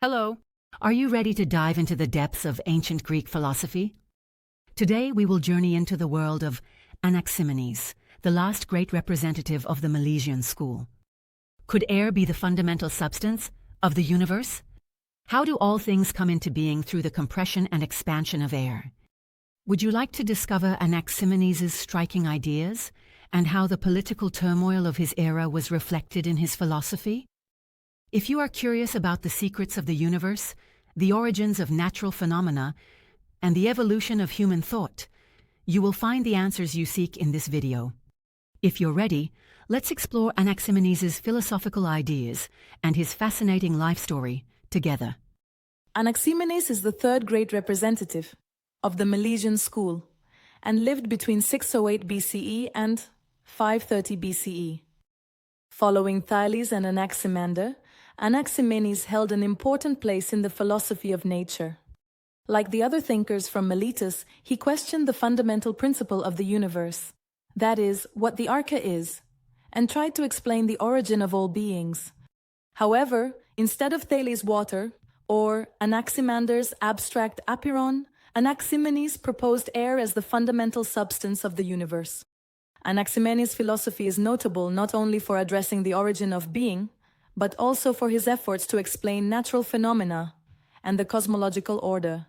Hello. Are you ready to dive into the depths of ancient Greek philosophy? Today we will journey into the world of Anaximenes, the last great representative of the Milesian School. Could air be the fundamental substance of the universe? How do all things come into being through the compression and expansion of air? Would you like to discover Anaximenes' striking ideas and how the political turmoil of his era was reflected in his philosophy? If you are curious about the secrets of the universe, the origins of natural phenomena, and the evolution of human thought, you will find the answers you seek in this video. If you're ready, let's explore Anaximenes' philosophical ideas and his fascinating life story together. Anaximenes is the third great representative of the Milesian School and lived between 608 BCE and 530 BCE. Following Thales and Anaximander, Anaximenes held an important place in the philosophy of nature. Like the other thinkers from Miletus, he questioned the fundamental principle of the universe, that is, what the arche is, and tried to explain the origin of all beings. However, instead of Thales' water, or Anaximander's abstract apeiron, Anaximenes proposed air as the fundamental substance of the universe. Anaximenes' philosophy is notable not only for addressing the origin of being, but also for his efforts to explain natural phenomena and the cosmological order.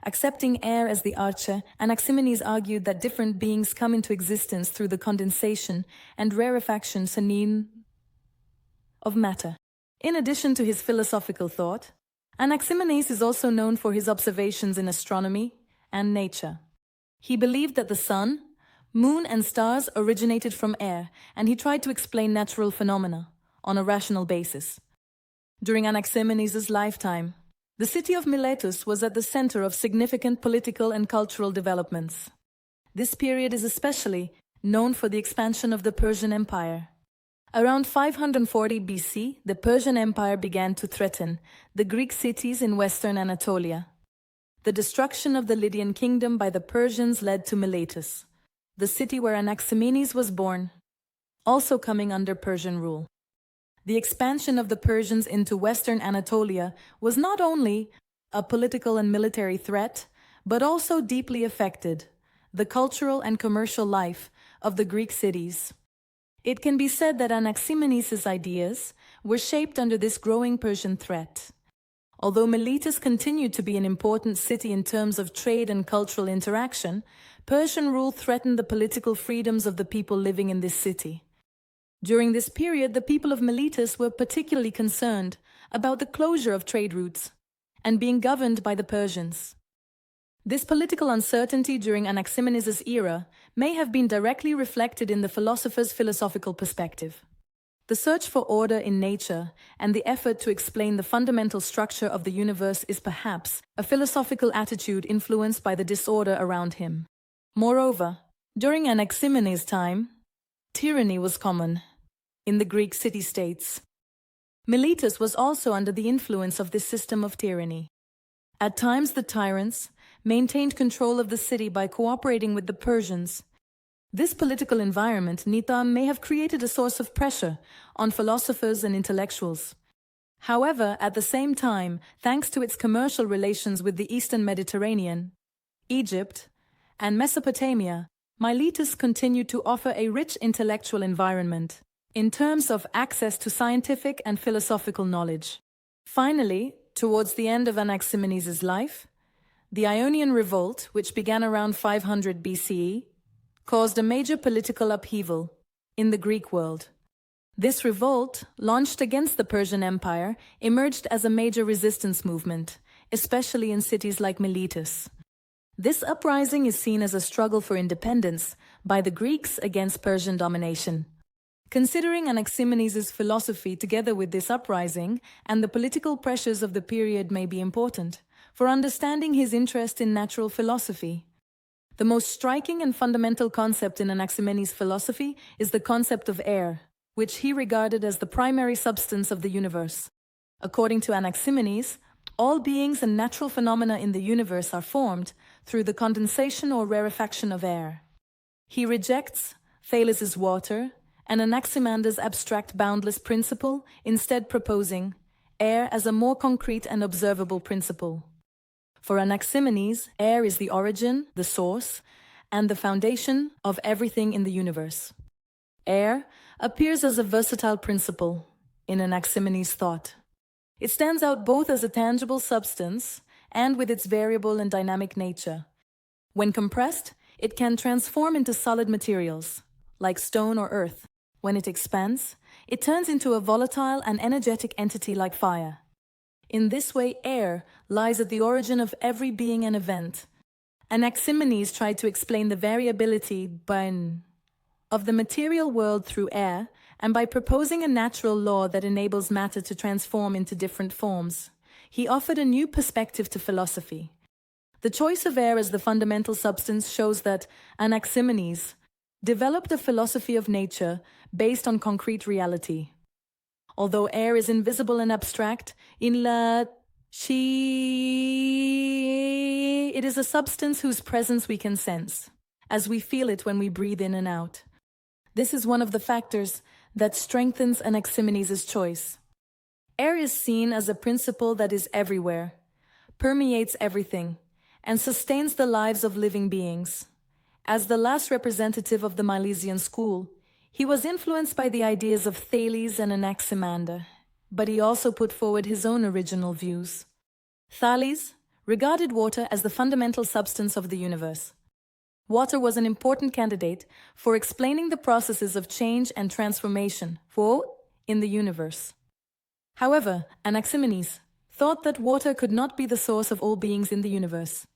Accepting air as the arche, Anaximenes argued that different beings come into existence through the condensation and rarefaction of matter. In addition to his philosophical thought, Anaximenes is also known for his observations in astronomy and nature. He believed that the sun, moon, and stars originated from air, and he tried to explain natural phenomena on a rational basis. During Anaximenes' lifetime, the city of Miletus was at the center of significant political and cultural developments. This period is especially known for the expansion of the Persian Empire. Around 540 BC, the Persian Empire began to threaten the Greek cities in western Anatolia. The destruction of the Lydian kingdom by the Persians led to Miletus, the city where Anaximenes was born, also coming under Persian rule. The expansion of the Persians into western Anatolia was not only a political and military threat, but also deeply affected the cultural and commercial life of the Greek cities. It can be said that Anaximenes' ideas were shaped under this growing Persian threat. Although Miletus continued to be an important city in terms of trade and cultural interaction, Persian rule threatened the political freedoms of the people living in this city. During this period, the people of Miletus were particularly concerned about the closure of trade routes and being governed by the Persians. This political uncertainty during Anaximenes' era may have been directly reflected in the philosopher's philosophical perspective. The search for order in nature and the effort to explain the fundamental structure of the universe is perhaps a philosophical attitude influenced by the disorder around him. Moreover, during Anaximenes' time, tyranny was common in the Greek city-states. Miletus was also under the influence of this system of tyranny. At times, the tyrants maintained control of the city by cooperating with the Persians. This political environment, may have created a source of pressure on philosophers and intellectuals. However, at the same time, thanks to its commercial relations with the Eastern Mediterranean, Egypt, and Mesopotamia, Miletus continued to offer a rich intellectual environment in terms of access to scientific and philosophical knowledge. Finally, towards the end of Anaximenes' life, the Ionian Revolt, which began around 500 BCE, caused a major political upheaval in the Greek world. This revolt, launched against the Persian Empire, emerged as a major resistance movement, especially in cities like Miletus. This uprising is seen as a struggle for independence by the Greeks against Persian domination. Considering Anaximenes' philosophy together with this uprising and the political pressures of the period may be important for understanding his interest in natural philosophy. The most striking and fundamental concept in Anaximenes' philosophy is the concept of air, which he regarded as the primary substance of the universe. According to Anaximenes, all beings and natural phenomena in the universe are formed through the condensation or rarefaction of air. He rejects Thales' water and Anaximander's abstract boundless principle, instead proposing air as a more concrete and observable principle. For Anaximenes, air is the origin, the source, and the foundation of everything in the universe. Air appears as a versatile principle in Anaximenes' thought. It stands out both as a tangible substance and with its variable and dynamic nature. When compressed, it can transform into solid materials, like stone or earth. When it expands, it turns into a volatile and energetic entity like fire. In this way, air lies at the origin of every being and event. Anaximenes tried to explain the variability of the material world through air, and by proposing a natural law that enables matter to transform into different forms, he offered a new perspective to philosophy. The choice of air as the fundamental substance shows that Anaximenes developed a philosophy of nature based on concrete reality. Although air is invisible and abstract, it is a substance whose presence we can sense, as we feel it when we breathe in and out. This is one of the factors that strengthens Anaximenes' choice. Air is seen as a principle that is everywhere, permeates everything, and sustains the lives of living beings. As the last representative of the Milesian School, he was influenced by the ideas of Thales and Anaximander, but he also put forward his own original views. Thales regarded water as the fundamental substance of the universe. Water was an important candidate for explaining the processes of change and transformation in the universe. However, Anaximenes thought that water could not be the source of all beings in the universe,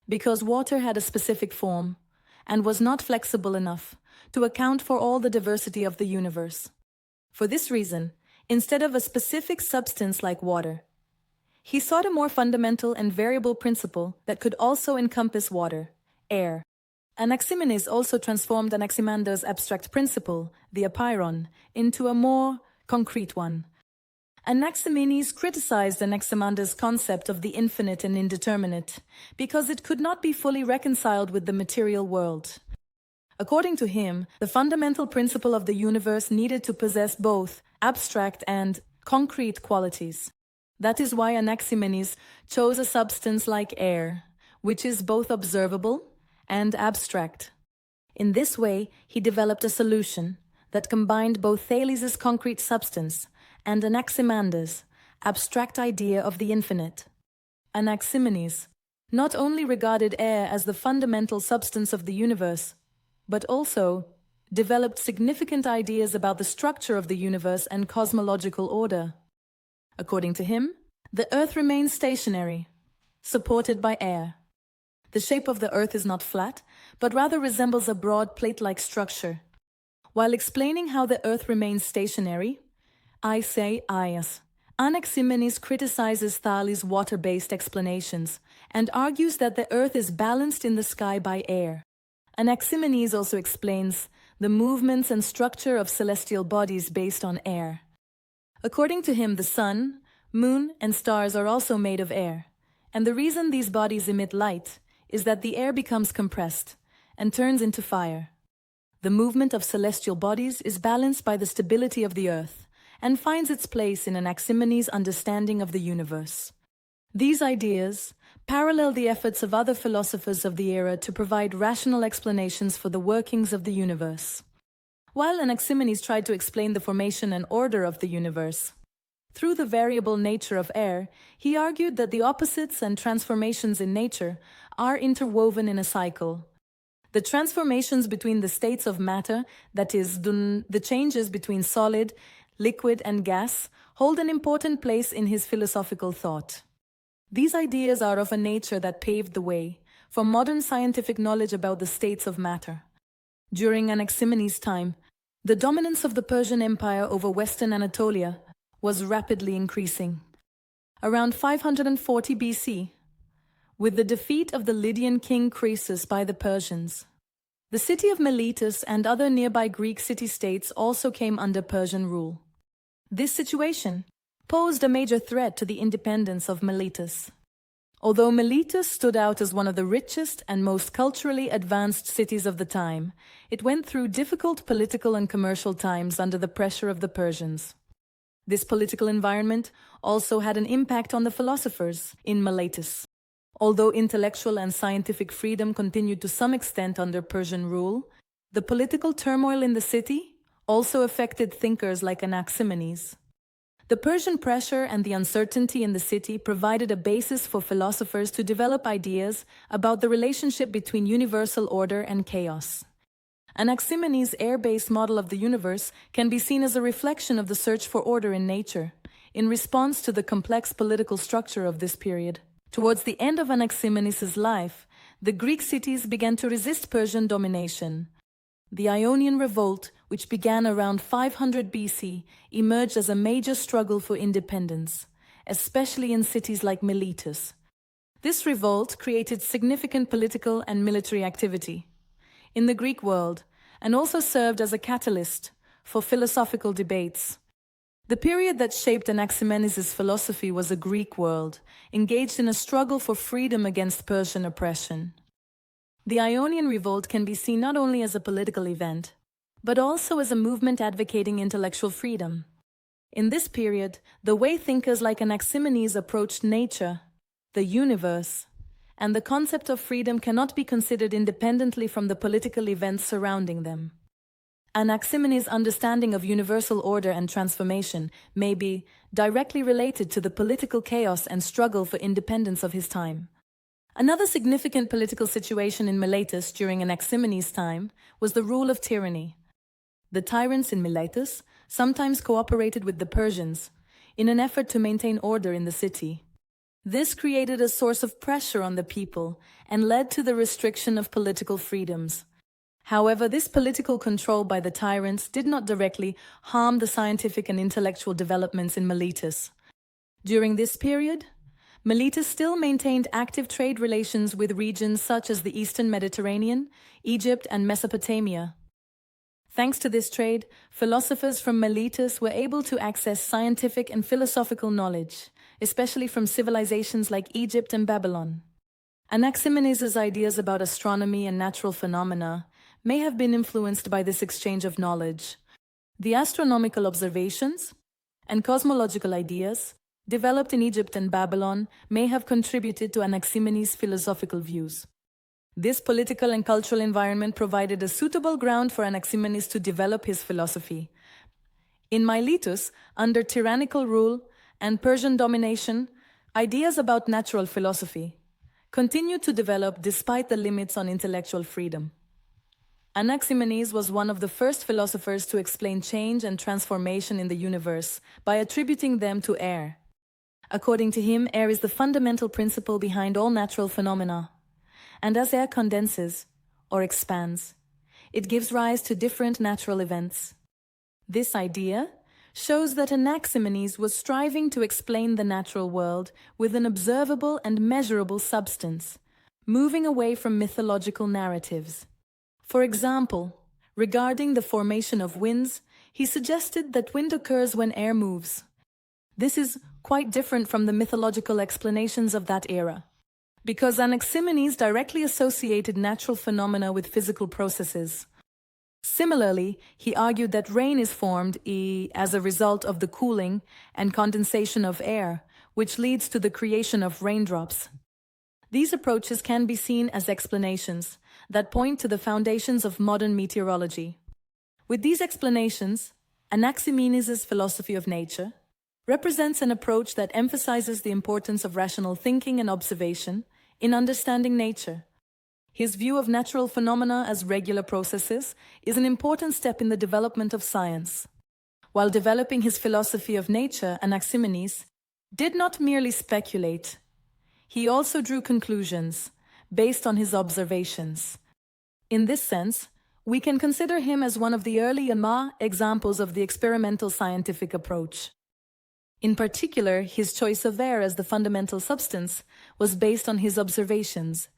because water had a specific form and was not flexible enough to account for all the diversity of the universe. For this reason, instead of a specific substance like water, he sought a more fundamental and variable principle that could also encompass water, air. Anaximenes also transformed Anaximander's abstract principle, the apeiron, into a more concrete one. Anaximenes criticized Anaximander's concept of the infinite and indeterminate because it could not be fully reconciled with the material world. According to him, the fundamental principle of the universe needed to possess both abstract and concrete qualities. That is why Anaximenes chose a substance like air, which is both observable and abstract. In this way, he developed a solution that combined both Thales' concrete substance and Anaximander's abstract idea of the infinite. Anaximenes not only regarded air as the fundamental substance of the universe, but also developed significant ideas about the structure of the universe and cosmological order. According to him, the Earth remains stationary, supported by air. The shape of the Earth is not flat, but rather resembles a broad plate-like structure. While explaining how the Earth remains stationary, Anaximenes criticizes Thales' water-based explanations and argues that the Earth is balanced in the sky by air. Anaximenes also explains the movements and structure of celestial bodies based on air. According to him, the sun, moon, and stars are also made of air, and the reason these bodies emit light is that the air becomes compressed and turns into fire. The movement of celestial bodies is balanced by the stability of the Earth and finds its place in Anaximenes' understanding of the universe. These ideas parallel the efforts of other philosophers of the era to provide rational explanations for the workings of the universe. While Anaximenes tried to explain the formation and order of the universe through the variable nature of air, he argued that the opposites and transformations in nature are interwoven in a cycle. The transformations between the states of matter, that is, the changes between solid, liquid, and gas, hold an important place in his philosophical thought. These ideas are of a nature that paved the way for modern scientific knowledge about the states of matter. During Anaximenes' time, the dominance of the Persian Empire over Western Anatolia was rapidly increasing. Around 540 BC, with the defeat of the Lydian king Croesus by the Persians, the city of Miletus and other nearby Greek city-states also came under Persian rule. This situation posed a major threat to the independence of Miletus. Although Miletus stood out as one of the richest and most culturally advanced cities of the time, it went through difficult political and commercial times under the pressure of the Persians. This political environment also had an impact on the philosophers in Miletus. Although intellectual and scientific freedom continued to some extent under Persian rule, the political turmoil in the city also affected thinkers like Anaximenes. The Persian pressure and the uncertainty in the city provided a basis for philosophers to develop ideas about the relationship between universal order and chaos. Anaximenes' air-based model of the universe can be seen as a reflection of the search for order in nature, in response to the complex political structure of this period. Towards the end of Anaximenes' life, the Greek cities began to resist Persian domination. The Ionian Revolt, which began around 500 BC, emerged as a major struggle for independence, especially in cities like Miletus. This revolt created significant political and military activity in the Greek world, and also served as a catalyst for philosophical debates. The period that shaped Anaximenes' philosophy was a Greek world, engaged in a struggle for freedom against Persian oppression. The Ionian Revolt can be seen not only as a political event, but also as a movement advocating intellectual freedom. In this period, the way thinkers like Anaximenes approached nature, the universe, and the concept of freedom cannot be considered independently from the political events surrounding them. Anaximenes' understanding of universal order and transformation may be directly related to the political chaos and struggle for independence of his time. Another significant political situation in Miletus during Anaximenes' time was the rule of tyranny. The tyrants in Miletus sometimes cooperated with the Persians in an effort to maintain order in the city. This created a source of pressure on the people and led to the restriction of political freedoms. However, this political control by the tyrants did not directly harm the scientific and intellectual developments in Miletus. During this period, Miletus still maintained active trade relations with regions such as the Eastern Mediterranean, Egypt, and Mesopotamia. Thanks to this trade, philosophers from Miletus were able to access scientific and philosophical knowledge, especially from civilizations like Egypt and Babylon. Anaximenes' ideas about astronomy and natural phenomena may have been influenced by this exchange of knowledge. The astronomical observations and cosmological ideas developed in Egypt and Babylon may have contributed to Anaximenes' philosophical views. This political and cultural environment provided a suitable ground for Anaximenes to develop his philosophy. In Miletus, under tyrannical rule and Persian domination, ideas about natural philosophy continued to develop despite the limits on intellectual freedom. Anaximenes was one of the first philosophers to explain change and transformation in the universe by attributing them to air. According to him, air is the fundamental principle behind all natural phenomena. And as air condenses, or expands, it gives rise to different natural events. This idea shows that Anaximenes was striving to explain the natural world with an observable and measurable substance, moving away from mythological narratives. For example, regarding the formation of winds, he suggested that wind occurs when air moves. This is quite different from the mythological explanations of that era, because Anaximenes directly associated natural phenomena with physical processes. Similarly, he argued that rain is formed as a result of the cooling and condensation of air, which leads to the creation of raindrops. These approaches can be seen as explanations that point to the foundations of modern meteorology. With these explanations, Anaximenes' philosophy of nature represents an approach that emphasizes the importance of rational thinking and observation in understanding nature. His view of natural phenomena as regular processes is an important step in the development of science. While developing his philosophy of nature, Anaximenes did not merely speculate. He also drew conclusions based on his observations. In this sense, we can consider him as one of the early examples of the experimental scientific approach. In particular, his choice of air as the fundamental substance was based on his observations.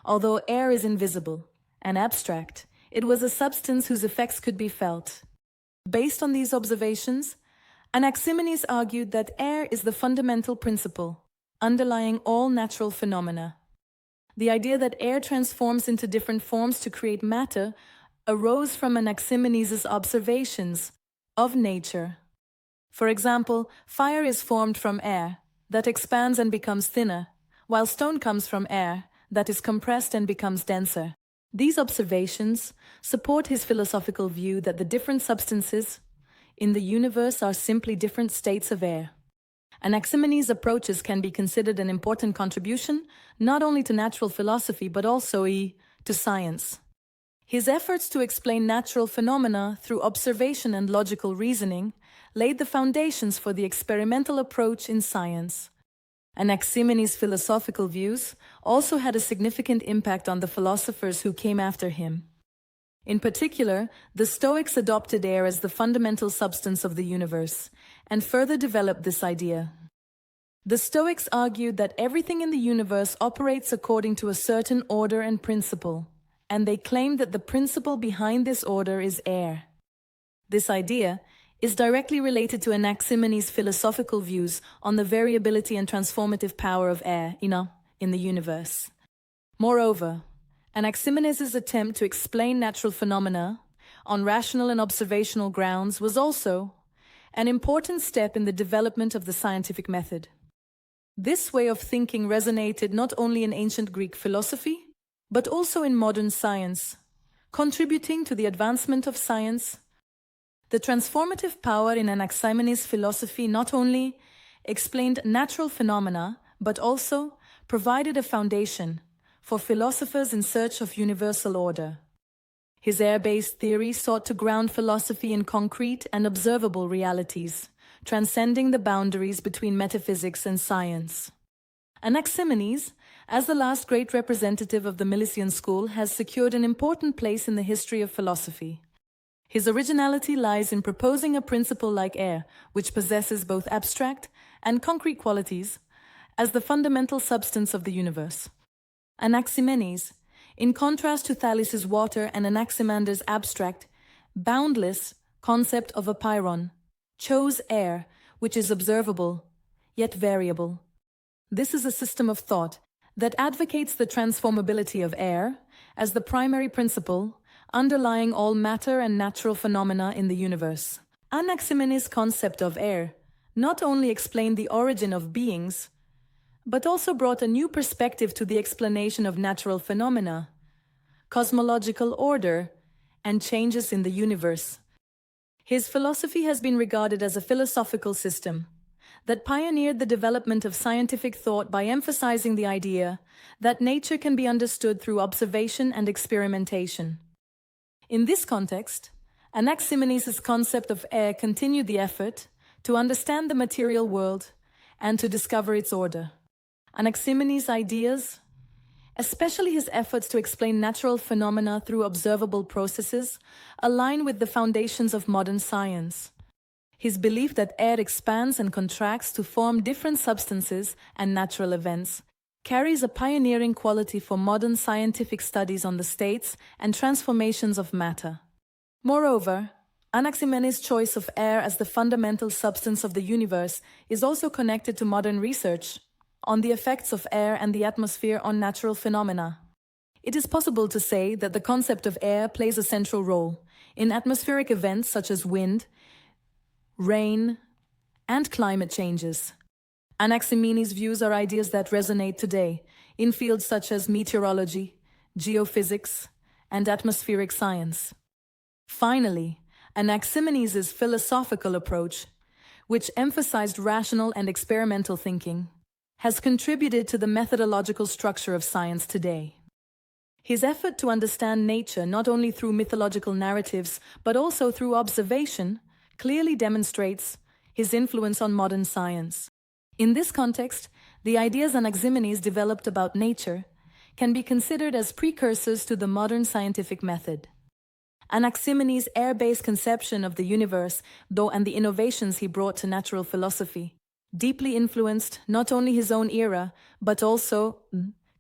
Although air is invisible and abstract, it was a substance whose effects could be felt. Based on these observations, Anaximenes argued that air is the fundamental principle underlying all natural phenomena. The idea that air transforms into different forms to create matter arose from Anaximenes' observations of nature. For example, fire is formed from air that expands and becomes thinner, while stone comes from air that is compressed and becomes denser. These observations support his philosophical view that the different substances in the universe are simply different states of air. Anaximenes' approaches can be considered an important contribution not only to natural philosophy but also to science. His efforts to explain natural phenomena through observation and logical reasoning laid the foundations for the experimental approach in science. Anaximenes' philosophical views also had a significant impact on the philosophers who came after him. In particular, the Stoics adopted air as the fundamental substance of the universe, and further developed this idea. The Stoics argued that everything in the universe operates according to a certain order and principle, and they claimed that the principle behind this order is air. This idea is directly related to Anaximenes' philosophical views on the variability and transformative power of air in the universe. Moreover, Anaximenes' attempt to explain natural phenomena on rational and observational grounds was also an important step in the development of the scientific method. This way of thinking resonated not only in ancient Greek philosophy, but also in modern science, contributing to the advancement of science. The transformative power in Anaximenes' philosophy not only explained natural phenomena, but also provided a foundation for philosophers in search of universal order. His air-based theory sought to ground philosophy in concrete and observable realities, transcending the boundaries between metaphysics and science. Anaximenes, as the last great representative of the Milesian School, has secured an important place in the history of philosophy. His originality lies in proposing a principle like air, which possesses both abstract and concrete qualities, as the fundamental substance of the universe. Anaximenes, in contrast to Thales' water and Anaximander's abstract, boundless concept of a pyrrhon, chose air, which is observable, yet variable. This is a system of thought that advocates the transformability of air as the primary principle underlying all matter and natural phenomena in the universe. Anaximenes' concept of air not only explained the origin of beings, but also brought a new perspective to the explanation of natural phenomena, cosmological order, and changes in the universe. His philosophy has been regarded as a philosophical system that pioneered the development of scientific thought by emphasizing the idea that nature can be understood through observation and experimentation. In this context, Anaximenes' concept of air continued the effort to understand the material world and to discover its order. Anaximenes' ideas, especially his efforts to explain natural phenomena through observable processes, align with the foundations of modern science. His belief that air expands and contracts to form different substances and natural events carries a pioneering quality for modern scientific studies on the states and transformations of matter. Moreover, Anaximenes' choice of air as the fundamental substance of the universe is also connected to modern research on the effects of air and the atmosphere on natural phenomena. It is possible to say that the concept of air plays a central role in atmospheric events such as wind, rain, and climate changes. Anaximenes' views are ideas that resonate today in fields such as meteorology, geophysics, and atmospheric science. Finally, Anaximenes' philosophical approach, which emphasized rational and experimental thinking, has contributed to the methodological structure of science today. His effort to understand nature not only through mythological narratives but also through observation clearly demonstrates his influence on modern science. In this context, the ideas Anaximenes developed about nature can be considered as precursors to the modern scientific method. Anaximenes' air-based conception of the universe, and the innovations he brought to natural philosophy, deeply influenced not only his own era, but also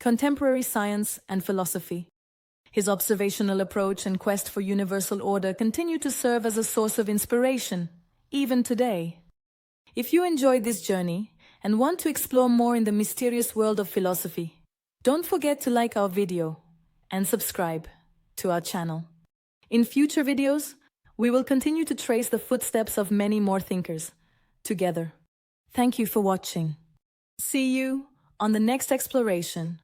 contemporary science and philosophy. His observational approach and quest for universal order continue to serve as a source of inspiration, even today. If you enjoyed this journey and want to explore more in the mysterious world of philosophy, don't forget to like our video and subscribe to our channel. In future videos, we will continue to trace the footsteps of many more thinkers, together. Thank you for watching. See you on the next exploration.